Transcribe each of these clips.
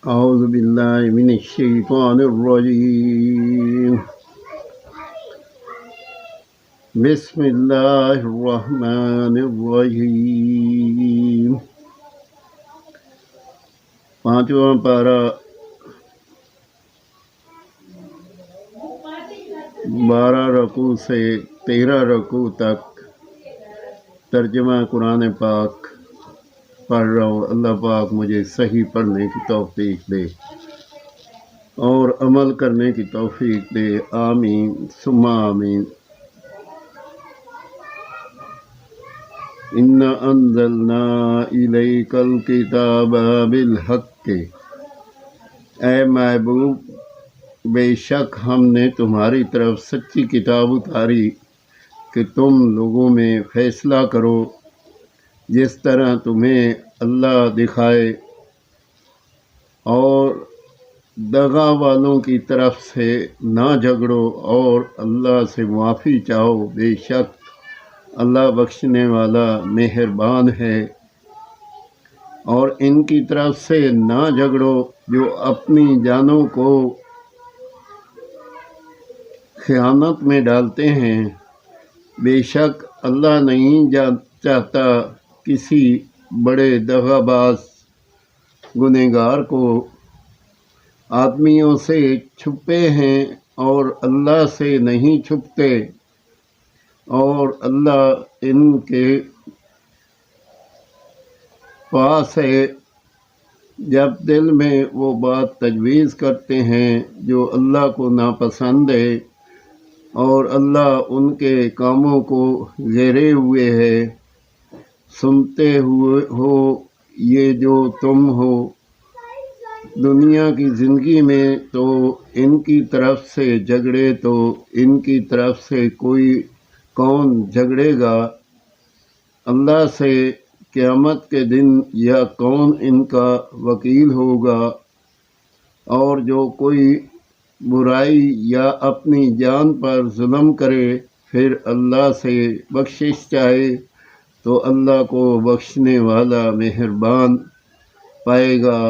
اعوذ باللہ من الشیطان الرجیم بسم اللہ الرحمن الرحیم۔ پانچواں پارہ 12 رکوع سے 13 رکوع تک ترجمہ قرآن پاک پڑھ رہا ہوں۔ اللہ پاک مجھے صحیح پڑھنے کی توفیق دے اور عمل کرنے کی توفیق دے، آمین ثم آمین۔ اِنَّا أَنزَلْنَا إِلَيْكَ الْكِتَابَ بِالْحَقِّ، اے محبوب بے شک ہم نے تمہاری طرف سچی کتاب اتاری کہ تم لوگوں میں فیصلہ کرو جس طرح تمہیں اللہ دکھائے، اور دغا والوں کی طرف سے نہ جھگڑو اور اللہ سے معافی چاہو، بے شک اللہ بخشنے والا مہربان ہے۔ اور ان کی طرف سے نہ جھگڑو جو اپنی جانوں کو خیانت میں ڈالتے ہیں، بے شک اللہ نہیں چاہتا کسی بڑے دغا باز گنہگار کو۔ آدمیوں سے چھپے ہیں اور اللہ سے نہیں چھپتے، اور اللہ ان کے پاس ہے جب دل میں وہ بات تجویز کرتے ہیں جو اللہ کو ناپسند ہے، اور اللہ ان کے کاموں کو گھیرے ہوئے ہے۔ سنتے ہو یہ جو تم ہو دنیا کی زندگی میں، تو ان کی طرف سے جھگڑے تو ان کی طرف سے کون جھگڑے گا اللہ سے قیامت کے دن، یا کون ان کا وکیل ہوگا؟ اور جو کوئی برائی یا اپنی جان پر ظلم کرے پھر اللہ سے بخشش چاہے تو اللہ کو بخشنے والا مہربان پائے گا،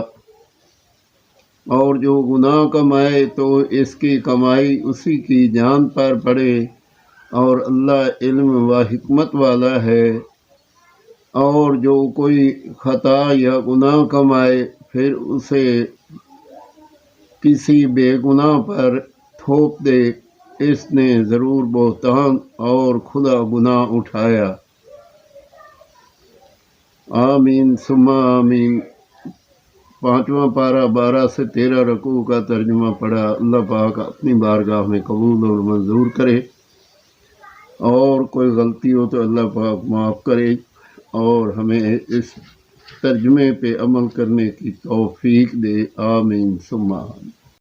اور جو گناہ کمائے تو اس کی کمائی اسی کی جان پر پڑے، اور اللہ علم و حکمت والا ہے۔ اور جو کوئی خطا یا گناہ کمائے پھر اسے کسی بے گناہ پر تھوپ دے، اس نے ضرور بہتان اور کھلا گناہ اٹھایا۔ آمین ثم آمین۔ پانچواں پارہ 12 سے 13 رکوع کا ترجمہ پڑھا۔ اللہ پاک اپنی بارگاہ میں قبول اور منظور کرے، اور کوئی غلطی ہو تو اللہ پاک معاف کرے، اور ہمیں اس ترجمے پہ عمل کرنے کی توفیق دے، آمین ثم آمین۔